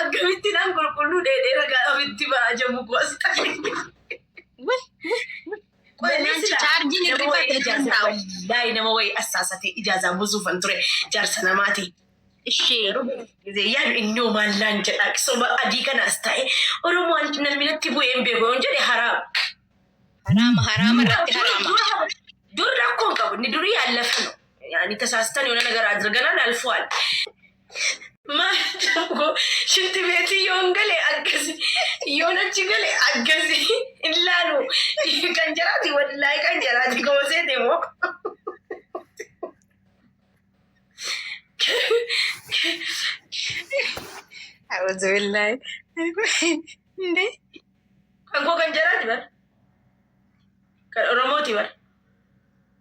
Agamitti nan qulqulluu dheedhee ragaa abitti ba'a jamu gosa. Chaarjiin irratti wallahi nama wayii assaasatee ijaazaan buusuufan ture jaarsa namaati. Ishee yaan inni maallaan jedhaa soba adii kanaas ta'e Oromoon namni natti bu'ee hin beeku yoon jedhe haraama irratti haraama. Dur rakkoon qabu inni durii yaallafnu yaani tasaastan yoona nagara adirganaan alfuwal. Maal shinti beetii yoon galee akkasi yoon achi galee akkasi illaalu kan jiraati wallahi kan jiraati goosee deemoo. أعوذ بالله Aku kan jalan bar. Kan oromoti bar.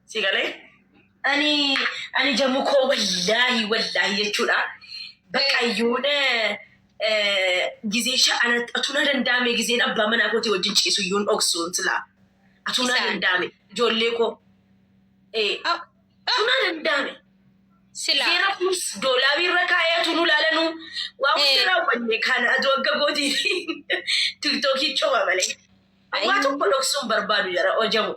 Sigale. Ani jamu ko wallahi jechuudha. Bakka yuune gizee ana atuna dandame gizeen abbaa manaa kooti wajjin ciisu yuun dhoksuun sila. Atuna dandame ijoollee ko. Atuna dandame. Sila. Seera kus doolaa birra kaayatu nu laalanu waan seera wanne kana adwagga gooti tiktokii coba malee. Waan tokko dhoksuun barbaadu jara ojamu.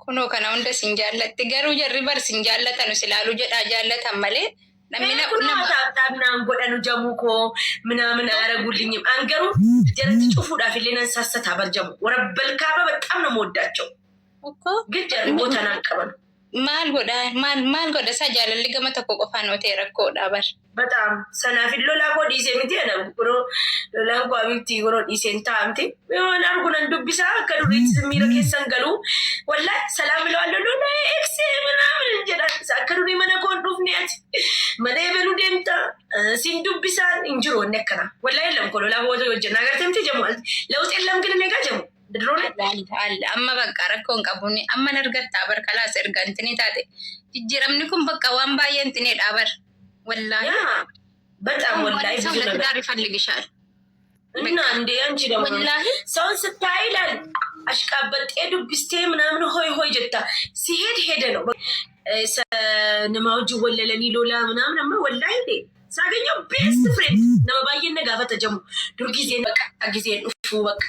Kunoo kana hunda sin jaallatti garuu jarri bar sin jaallatanu silaalu jedhaa jaallatan malee namni nama taabnaan godhanu jamu koo ምናምን አያረጉልኝም አንገሩ ጀረት ጩፉዳፍ ለነን ሳሰታ በርጀሙ ወረበል ካባ በጣም ነው የምወዳቸው እኮ ግን ጀር ቦታን አንቀበሉ ማል ጎዳ ሳጃለል ገመ ተቆ ቆፋ ነው ተረኮ ዳበር በጣም ሰናፊሎ ላቆ ዲሴ ምቲ ነው ብሮ ላንቋ ቢቲ ጎሮ ዲሴንታ አምቲ የሆነ አርጉነን ዱብሳ ከዱሪት ዝሚረ ከሰንገሉ ወላሂ ሰላም ብለዋለሁ ነው ኤክስ ምናምን እንጀራ ሳከሩኒ መነኮን ዱፍኒያት መደበሉ ደምታ ሲንዱብሳን እንጅሮ ነከና ወላሂ ለም ኮሎ ላቦቶ ወጀና ገርተምቲ ጀማል ለውጥ የለም ግን ነጋ ጀሙ ድሮነ አለ አማ በቃ ረኮን ቀቡኒ አማ ነርገታ በር ከላስ እርጋንትኒ ታቴ ጅጅረምኒኩም በቃ ዋንባ የንትኒ ዳበር ወላሂ በጣም ወላሂ ብዙ ነገር ይፈልግሻል እና እንዴ አንቺ ደግሞ ወላሂ ሰውን ስታይላል አሽቃበጥ ዱብስቴ ምናምን ሆይ ጀታ ሲሄድ ሄደ ነው ነማውጅ ወለለኒ ሎላ ምናምን ወላሂ እንዴ ሳገኘው ቤስት ፍሬንድ ነው ባየነ ጋፈተ ጀሙ ዱር ጊዜ በቃ ጊዜ ዱፉ በቃ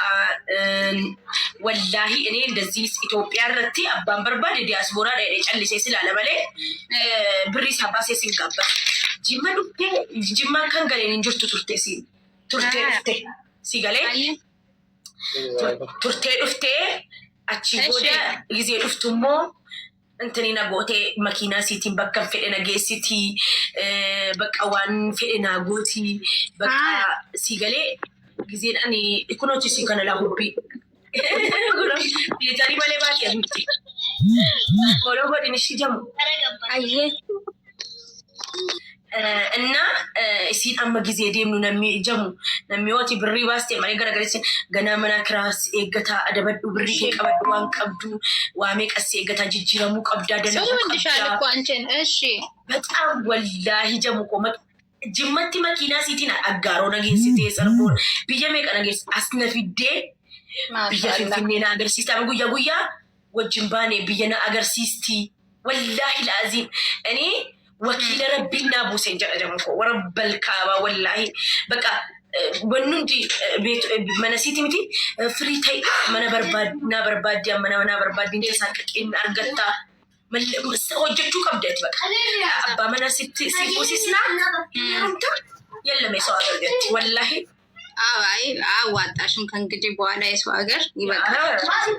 ወላሂ እኔ እንደዚህ ኢትዮጵያ ረቲ አባን በርባድ ዲያስፖራ ላይ ጨልሴ ስላለ በለ ብሪ ሳባሴ ሲንጋባ ጅማ kan galeen injurtu turte si galee turte dhufte achi booda gizee dhuftummoo እንተኔና ቦቴ መኪና ሲቲን በቃ ፈደና ጌሲቲ በቃ ዋን ፈደና ጎቲ በቃ ሲገሌ ጊዜን አኒ ኢኮኖጂ ሲከነላ ሁቢ የታሪ ባለባት ያንቺ ወሎ ወዲንሽ ጀሙ አየ እና ሲን አማ ጊዜ ደምኑ ነሚጀሙ ነሚወቲ ብሪ ባስቴ ማሪ ገረገረሲ ገና መና ክራስ ኤገታ አደበዱ ብሪ ቀበዱ ዋን ቀብዱ ዋሜ ቀስ ኤገታ ጅጅረሙ ቀብዳ ደነ ወንድሻል እኮ አንቺን እሺ በጣም ወላሂ ጀሙ ቆ ጅመቲ መኪና ሲቲና አጋሮ ነገሲቲ ሰርቦ ቢጀሜ ቀነገስ አስነፊዴ ቢጀፊኔና አገር ሲስታ ጉያ ወጅምባኔ ቢየና አገር ሲስቲ ወላሂ ላዚም እኔ وكيل ربنا بوسين جرجمكو ورب الكعبة والله بقى بنودي بيت مناسيتي متي فريتاي منا برباد يا منا برباد انت ساكت ان ارغتا وجهتو كبدت بقى ابا مناسيتي سيبوسيسنا يلا ما يسوى ارغت والله አይ አዋጣሽም ከእንግዲህ በኋላ የሰው ሀገር ይበቃል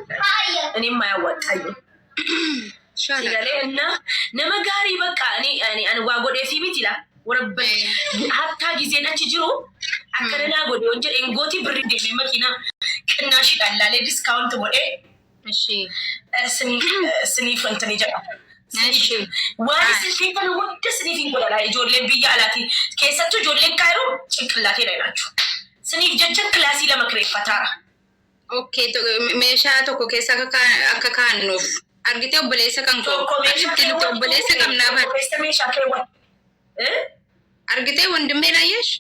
እኔም ማያዋጣኝ ሲገሌ እና ነመጋሪ በቃ እኔ ዋጎዴ ፊቢት ይላል ወረበ ሀታ ጊዜ ነች ጅሩ አከረና ጎዴ ወንጀል እንጎቲ ብር ደም መኪና ቅናሽ ይላል ዲስካውንት ሞዴ እሺ ስኒ ፈንተን ይጀራ እሺ ዋይ ሲፈን ወደ ስኒ ፊንጎላ ላይ ጆሌን ቢያላቲ ከሰቱ ጆሌን ካይሮ ጭንቅላቴ ላይ ናችሁ ስኒ ጀጀን ክላሲ ለመክሬ ፈታራ ኦኬ ሜሻ ቶኮ ከሳ አከካኑፍ argite obboleessa kan ko obboleessa kamna bar argite wondime layesh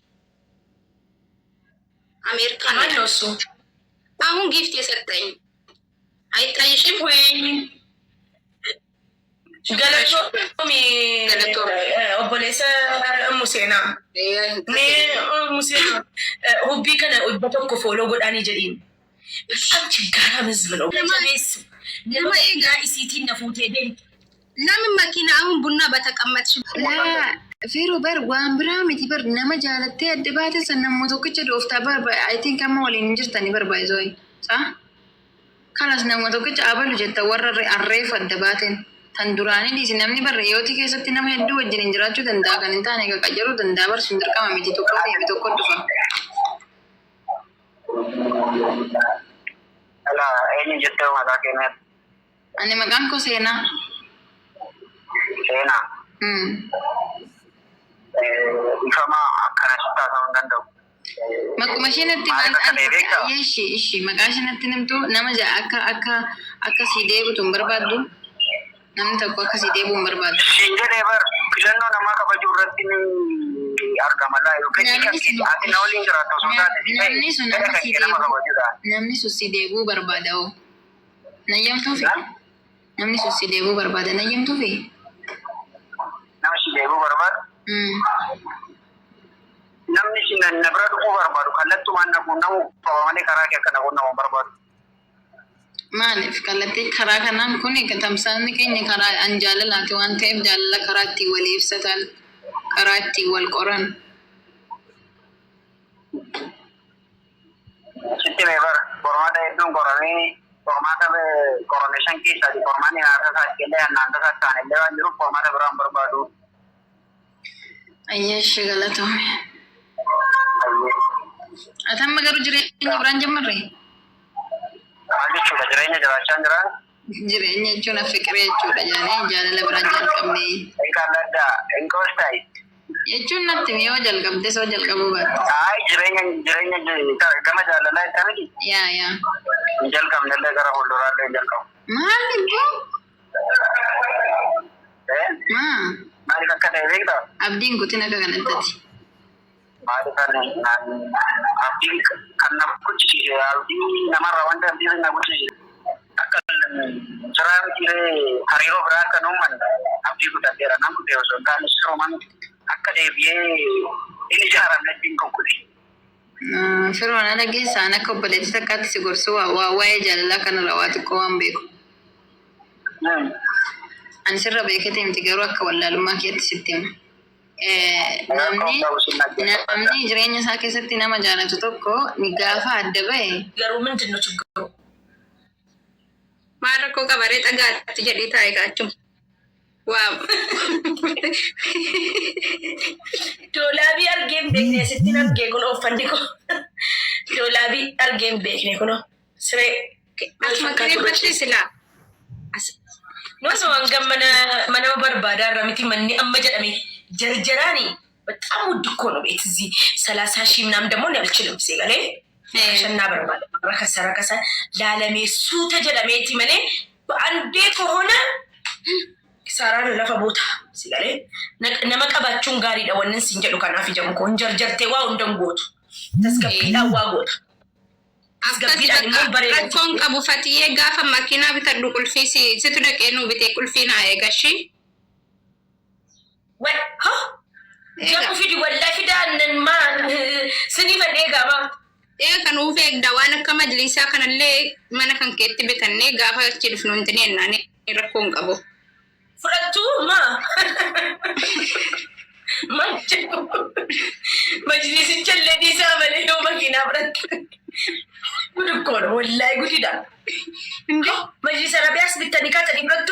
america ነው እሱ አሁን ጊፍት የሰጠኝ አይታይሽም ወይ Galatomi obbolesa Musena. Ne Musena hubbi kana ubbato ko follow godani jedin. Am chigara mizblo. Nama ega isitin na fute den. Lamin makina amun bunna bataqammatsh. La Firu bar wambra miti bar nama jalatte addabate sanam motokicha dofta bar I think am walin jirtani bar bayzoi. Sa? Kalas nama motokicha abalu jetta warra arref addabaten. Tandurani di sinamni bar yoti keessatti nama heddu wajjin jiraachuu danda'a kan hin taane qaqqajaruu danda'a bar sun dirqama miti tokko fi tokko dhufa. Ala eenyu jettee maqaa keenyat? Ani maqaan koo Seenaa. Seenaa. Ifama akkana taasisuu hin danda'u. Maquma isheenitti ishi maqaa isheenitti nimtu nama ja'a akka si deebitu hin barbaaddu. Namni tokko akka si deebi'u hin barbaaddu. Siin jedhee bar filannoo namaa kabajuu irratti ni argama laa yookiin ati na waliin jiraattu osoo taate si ta'e jedha kan kee nama kabajudha. Namni sun si deebi'uu barbaada oo. Nayyamtuufi? Namni sun si deebi'uu barbaada nayyamtuufi? Nama si deebi'uu barbaadu? Namni si na bira dhufuu barbaadu kallattumaan namu qaba malee karaa kee akka naquun nama barbaadu. Maaliif kallattii karaa kanaan kun tamsaasni keenya karaa an jaalalaati waan ta'eef jaalala karaa ittiin wal ibsatan karaa ittiin wal qoran. Sitti mee bara qormaata hedduun qoramee qormaata qorame shan keessaati qormaanni nyaata isaa illee annaanta isaa ta'an illee waan jiruuf qormaata biraan barbaadu. Ayyeeshi galatoome. Atamma garuu jireenya biraan jammarree? Maal jechuudha jireenya jiraachaa jiraan? Jireenya jechuun fiqiree jechuudha jaalala biraan jalqabne. Eegalladdaa enkoostayi. Jechuun natti yoo jalqabde soo jalqabuu baatte. Jireenya gama jaalalaa itti miti? Yaa. Hin jalqabnellee gara fuulduraallee hin jalqabu. Maal iddoo? Maaliif akka ta'e beektaa? Abdiin kutin akka kanattati. Maaliif abdiin kan nama kuchisiise abdii namarraa wanta abdiin na kuchisiise akka jiraa mitiree hariiroo biraa akka nuuman abdii guddateera nam kutee osoo hin taane sirooman akka deebi'ee hin ijaaramne ittiin konkuti. Firoon ala geessaan akka obboleettii takkaatti si gorsu waa'ee jaalalaa kanarra waa xiqqoo waan beeku. Ani sirra beekete miti garuu akka wallaalummaa keetti sitti hima. Namni jireenya isaa keessatti nama jaalatu tokko ni gaafa adda ba'e. Garuu ምንድን ነው ችግሩ? Maal rakkoo qabaree dhagaatti jedhee taa'ee gaachuma. Waaw. Doolaabii argee hin beekne sittiin argee kun uffanni kun. Doolaabii argee hin beekne kun siree. Asuma kireeffatti silaa. Nuusuma mana barbaadaa irra miti manni amma jedhame jarjaraani በጣም ውድ እኮ ነው ቤት እዚህ 30 ሺህ ምናምን ደግሞ ነው ያልችልም ሲገሌ ሸና በርባዳ ረከሰ ለዓለሜ ሱ ተጀለሜቲ መኔ በአንዴ ከሆነ ኪሳራን ለፈ ቦታ ሲገሌ ነመቀባችሁን ጋር ይደወንን ሲንጀዱ ከናፊ ጀምኮ እንጀርጀርቴ ዋው እንደንጎቱ ተስከፊላ ዋጎታ rakkoon qabu fatiyee gaafa makiinaa bitadhu qulfii situ dhaqee nuu bitee qulfii naa eegashi. Jamu fidi wallahi fidaannen maan sinii fedhee gaba. Kan uf eegda waan akka majlisaa kanallee mana kan keetti bitannee gaafa achi dhufnu intini ennaani rakkoon qabu. Fudhattuu maa? Majlisicha dhiisaa malee yoo makiinaa fudhattu. Gud እኮ ነው ወላሂ ጉድ ይላል እንዴ መጅሊስ አረቢያስ ቢተኒ ካተኒ ብረቱ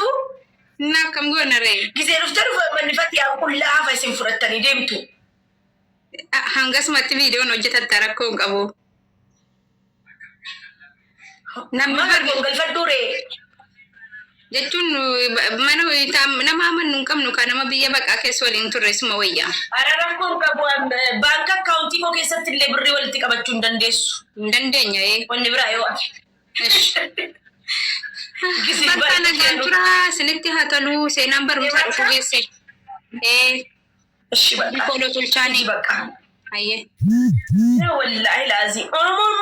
እና ከም ጎነሬ ጊዜ ሩፍተሩ መንፈት ያቁላ አፈሲን ፍረተኒ ደምቱ hangas matti video no jetattarako qabu namni galfadure jechuun nama amannu qabnu kan nama biyya baqaa keessa waliin turre suma wayya ararakon qabu bank account ko keessatti illee birri walitti qabachuu hin dandeenya wanni biraa yoo bakka nagantura sinitti hatalu seenaan barumsa dhufu geesse እሺ በቃ ፎሎ ቱልቻኒ በቃ አየ ወላሂ ላዚ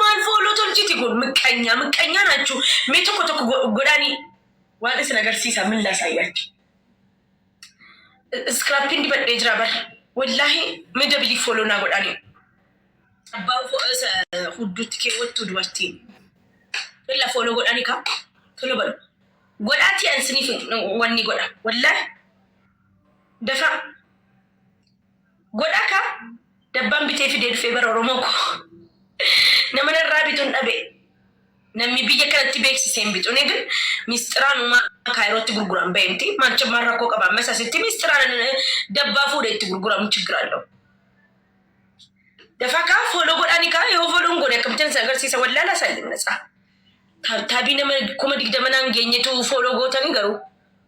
ማን ፎሎ ቱልቺቲ ጎል ምቀኛ ናችሁ ሜቶ ኮቶ ጎዳኒ ዋንስ ነገር ሲሳ ምን ላሳያችሁ سكرابين دي بدي جرابر والله مدبلي فولو نقول أنا أبغى فوز خدوت كي وتدوستي إلا فولو قول أنا كم فولو بلو قول أتي أنسني في واني قول والله دفع قول أكا دبان بتيفي دير فيبر روموكو نمنا الرابطون أبي نمي بيجا كانت تبيكسي سيمبيت ونقول مستران وما كايروت تقرقرام بنتي ما نشوف مرة كوكا بامسا ستي مستران دبا فودي تقرقرام تقرقرام دفاكا فولو قول أني كا يوفولو نقول يكم تنسى سيسا ولا لا سالم نسا تابي نما كوما ديك دمنا نجيني تو فولو قول تنقرو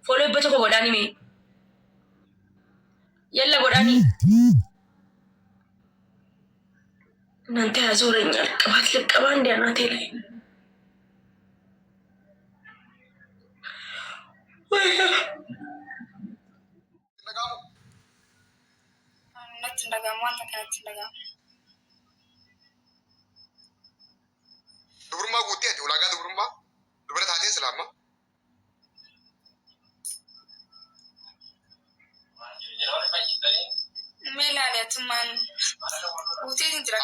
فولو بتوكو قول أني مي يلا قول أني نانتي هزورين يركبات لك كمان دي أنا تيلي Dubrummaa guuttee ati ulaagaa dubrummaa dubara taatee islaama. Meelaaleetumaan guuteetiin jira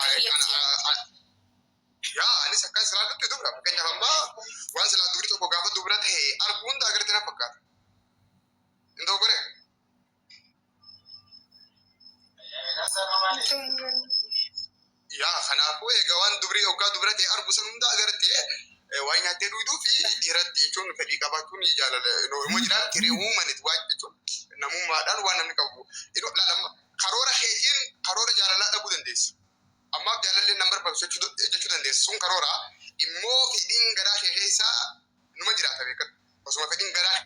yaa anis akkan silaa dubde dubra fakkeenyaaf ammaa waan silaa dubri tokko gaafa dubra ta'e arguun daagartee na fakkaata. Indoo gore. Yaa kanaafuu egaa waan dubri yookaan dubra ta'e argu san hunda agartee waan nyaattee dhuyduu fi dhiiratti jechuun fedhii qabaachuun jaalala immoo jiraatu tiree uumanitti waan jechuun namummaadhaan waan namni qabu. Karoora keetiin karoora jaalalaa dhabuu dandeessa. Ammaaf jaalallee nama barbaachisu jechuu dandeessa. Sun karoora immoo fedhiin garaa kee keessaa numa jiraata beekan. Osuma fedhiin garaa.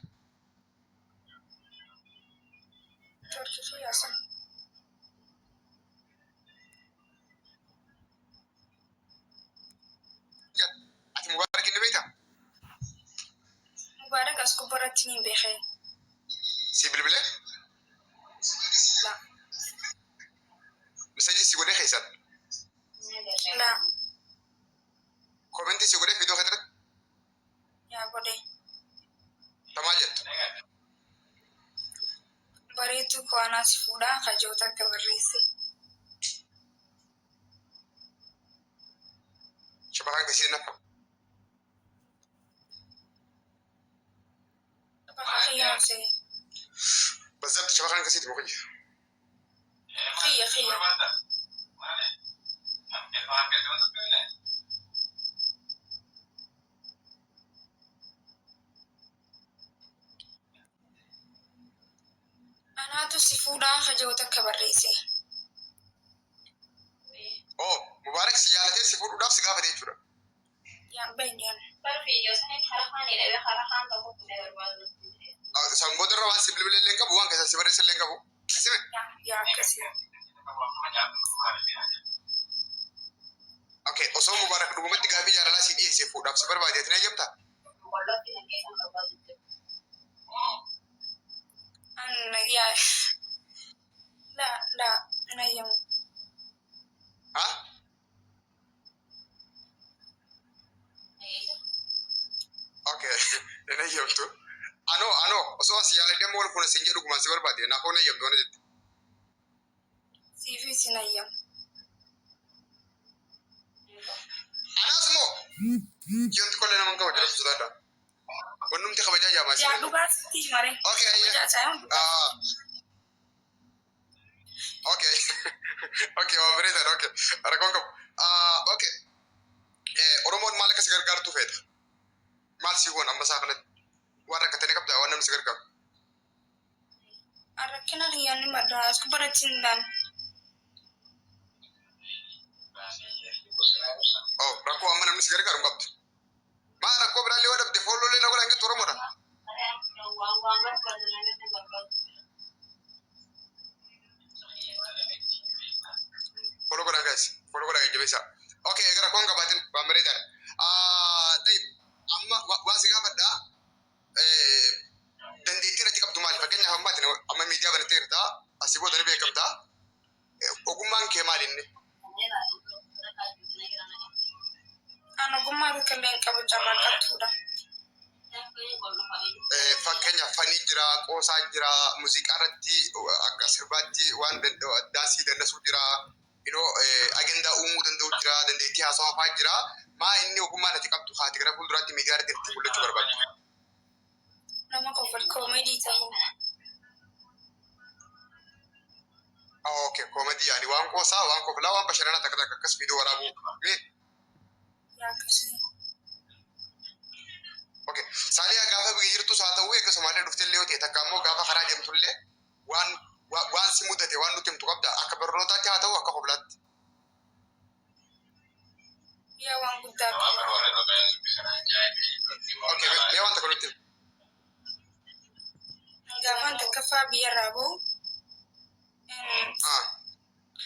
Ati Mubaarak inni beektaa? Mubaarak as kubbaratti ni beekee. Si bilbilee? La. Miseejii si godhee keessan? La. Komentii si godhee viidiyoo keessatti? Yaa godhee. Tamaa jettu? Bareetuu ko'anaas fuudhaa kajoota akka barreesse. Shabakaan keessi nafa? Xiyyaanse. Bazzabti shabakaan keessi moo kiyya? Xiyya. Anaatu si fuudhaa kajoota akka barreesse. Oh, Mubaarak si jaalatee si fuudhuudhaaf si gaafate jechuudha. Yaan bainaan. Sangoota irra waan si bilbilee illee qabu waan keessaa si barreessa illee qabu. Kasime? Yaa akkasii. Okay, osoo Mubaarak dhugumatti gaafii jaalalaa si dhiyeessee fuudhaaf si barbaade ati ni eeyyamtaa? Yaa. La. Nayyamu. Ha? Okay, ni eeyyamtu. Ano, osoo si jaaladee moo kun si jedhu gumaan si barbaade naafoo ni eeyyamtu waan jetti. Siifi si nayyamu. Anaas moo? Yoonti kollee nama hin qabu jedhamtu sodaadha. Wannumti kabajaa jaamaa si. Yaa dhugaatti mare. Okay, Okay, waan bareedaadha. Okay, rakkoon qabu. Okay, Oromoon maal akka si gargaartu feeta? Maal si goon amma isaa kanatti? Waan rakkatanii qabdaa waan namni si gargaaru? Rakkina hiyyaanni maddaa as kubbaratti hin dhaan. Oh, rakkoo amma namni si gargaaru hin qabdu. Maa rakkoo biraallee yoo dhabde foolollee na godhan gettu Oromoodha. Follow godhan guys. Follow godhan jajjabeessaa. Okay, gara rakkoon qabaatin waan bareedaadha. Amma waan si gaafadhaa dandeettiin ati qabdu maali? Fakkeenyaaf amma miidiyaa banattee jirtaa asii booda ni beekamtaa. Ogummaan kee maali inni? An ogummaa bakka illee hin qabu carraa qabduudha. Fakkeenya fanii jira, qoosaa jira, muuziqaa irratti akka sirbaatti waan daansii dandasuu jira, agendaa uumuu danda'u jira, dandeettii haasawaa fa'aa jira. Maa inni ogummaan ati qabdu haati gara fuulduraatti miidiyaa irratti itti mul'achuu barbaadu? Nama kofal koomedii ta'uu. Okay, koomedii yaani waan qoosaa, waan koflaa, waan bashannanaa takka takka akkas viidiyoo waraabuu. Akkasii. Okay, saalee gaafa biyya jirtus haa ta'u akkasumallee dhuftillee yoo ta'e takka ammoo gaafa karaa deemtullee waan si mudate waan nuti himtu qabda akka barnootaatti haa ta'u akka koflaatti. Yaa waan guddaa qaba. Okay, mee wanta kanutti. Gaafaan takkaffaa biyyarraa bahu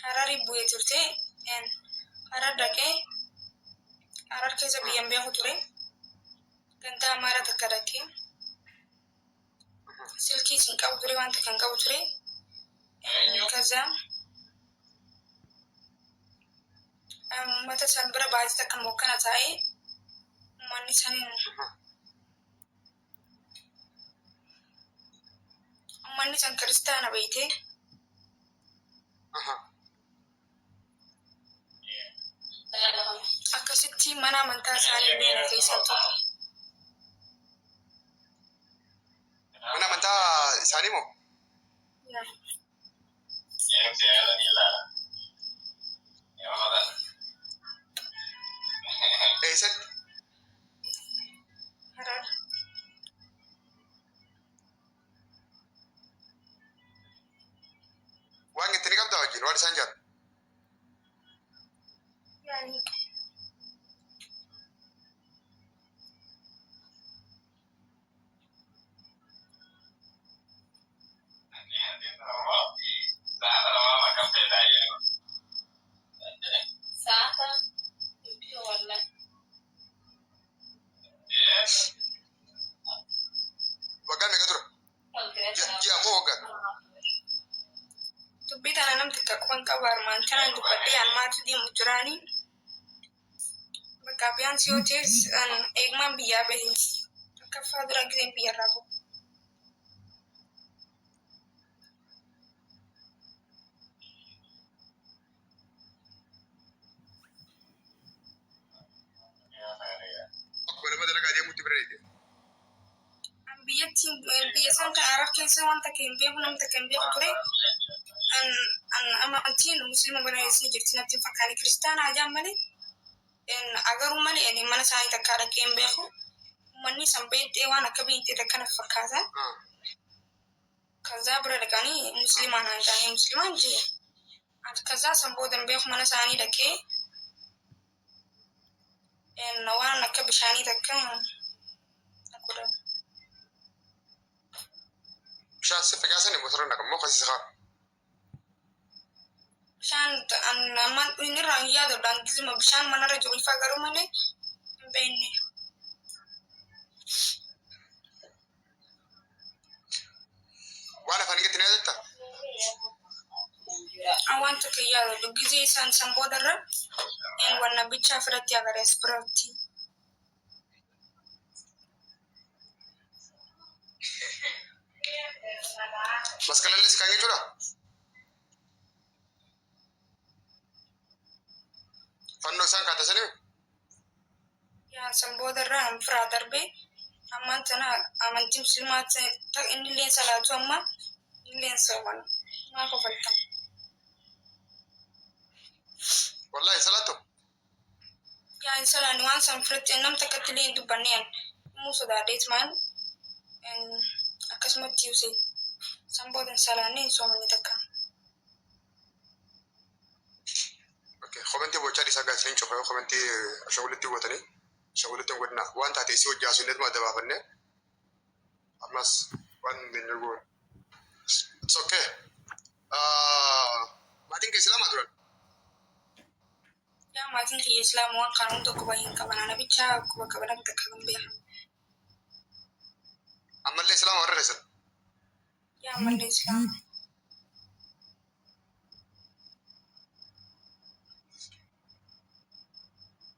Harari bu'ee turte Harar dhaqee Harar keessa biyyaan beeku ture. Gantaa Amaaraa takka dhaqee silkii isin qabu ture wanta kan qabu ture. Kaza mata san bira baay'ee takka mokkana taa'ee uummanni saniin uummanni san kiristaana beeytee akkasitti mana amantaa isaanii illee keessaa tokko. Mana amantaa isaanii moo? Eessatti? Harar. Waan itti ni qabdaa wajjin waan isaan jaatu. Yani. Waggaan meeqa tura? Ji'a moo waggaan? Dubbii tana namti kakkuun qabu armaan kana dubbadhee ammaatu deemu jiraanii. Bakka biyaan si hootees eegmaan biyyaa bahee takkaffaa dura giseen biyyarraa bahu. Akkuma nama dalagaa deemuutti bira deemte. Biyya san kan Arab keessa wanta kan beeku namta kan beeku ture. Amantiin musliima banaasii jirti natti fakkaate kiristaana ajaan malee agaruu malee mana isaanii takka dhaqee hin beeku. Uummanni san beektee waan akka beektee takka na fakkaata. Kazaa bira dhaqanii musliimaan haa ta'anii musliimaan jee. Kazaa san booda hin beeku mana isaanii dhaqee waan akka bishaanii takka godhan. Bishaan si fakkaasan motora naqamoo kasi sakaa. Bishaan ammaan inni irraa hin yaadudhaan gisima bishaan manarra jiru ifa garuu malee hin beekne. Waan afaan eeggatti ni yaadatta? Wanta kan yaadadu gisee isaan san boodarra wanna bichaa fudhatti agarees biratti. Maskalallis kan jechuudha? Fannoo isaan kaattasanii? Yaa san boodarra firaa darbee ammaan tana amantii musliimaa inni illee salaatu amma illee sooman maa kofaltam. Wallahi salaatu? Yaa hin salaanni waan san fudhatte nam takkatti illee hin dubbanneen immoo sodaadheet maan akkasumatti ibsee san booda hin salaanne hin soomanne takka. Okay, komentii bochaa dhiisaa gaasanii hin cufa komentii ashaawulitti gootanii ashaawulitti hin godhina waan taatee si hojjaa sun netuma dabaafannee ammas waan hin goone. It's okay. Maatiin kee islaamaa turan? Yaa maatiin kiyya islaamaa waan kanuun tokko baay'een qaban ana bichaa quba qaban takka kan beekan. Ammallee islaamaa warra reessan? Yaa ammallee islaamaa.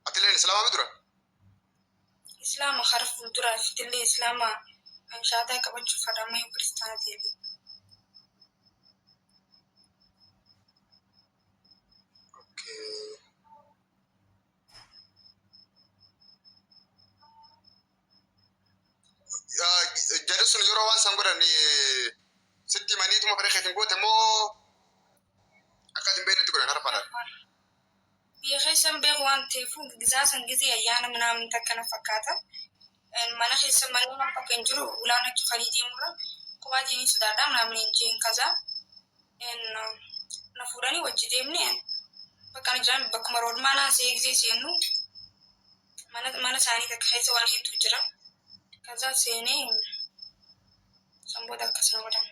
Atileen islaamaa mi turan? islaama haraf fuulduraa fitillee islaama shaataa qabachuuf fadhamaa yoo kiristaanaa ta'e. Jadi sun yeroo waan san godhan sitti maniituma fedha keetiin goote moo akka hin beeknetti godhan harfaadhaan. Biyya keessan beeku waan ta'eef gizaa san gizee ayyaana minaamin takkana fakkaata. Mana keessa manni nama bakka hin jiru ulaan achi fanii deemurra kophaa jiini sodaadhaa minaamin hin jeen kaza. Na fuudhanii wajji deemne bakka na jiran bakkuma roodmaanaa see gizee seennu mana isaanii takka keessa waan hedduu jira. Kaza seenee samboota akkasuma godhan.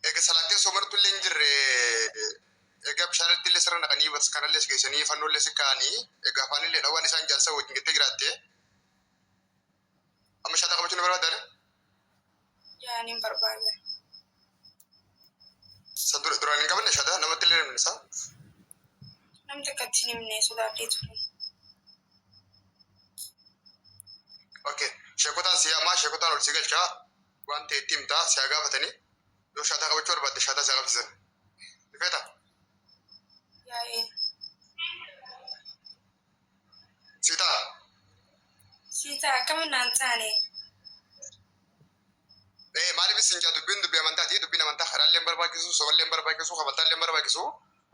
Egaa salaattee soomartu illee hin jirre egaa bishaanatti illee sirna naqanii bakka kanallee geessanii fannoo illee sikkaanii egaa afaan illee dhawaan isaan jaansa wajjin jettee jiraatte amma shaataa qabachuun ni barbaaddaa? Yaaniin barbaada. San duraan hin qabanne shaataa namatti illee namni isaa? Namni takkatti hin himne sodaadhee ture. Okay, sheekotaan siyaamaa sheekotaan ol si galchaa waan ta'e itti himtaa siyaa gaafatanii yoo shaataa qabachuu barbaadde shaataa siyaa qabsiisan. Ni feetaa? Yaa'ee. Siitaa? Siitaa akkamiin naan taane? Maaliif isin jaa dubbii amantaati dubbiin amantaa karaallee hin barbaachisu soballee hin barbaachisu kabaltaallee hin barbaachisu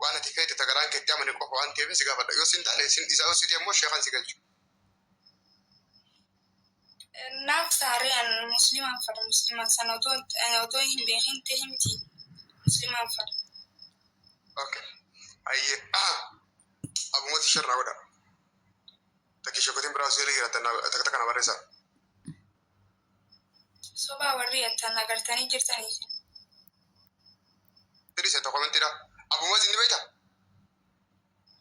waan ati feete tagaraan keetti amane qofa waan ta'eef si gaafadha yoo sin taane isaa yoo sitee immoo sheekaan si galchu. Naaf saareen musliimaan fadha musliimaan sana otoo hin beekin ta'e miti musliimaan fadha. Okay. Ayyee abumatti shirraa godha. Takkii sheekotiin biraa osoo jiraatan takka kana barreessaa. Sobaa warri yattaan agartanii jirtanii jiru. Tirii seeta koomentiidha. Abumatti inni beektaa?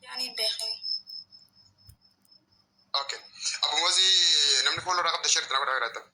Yaani beekee. Okay. Abumatti namni fuuldura qabda shirti nama godhaa jiraatan.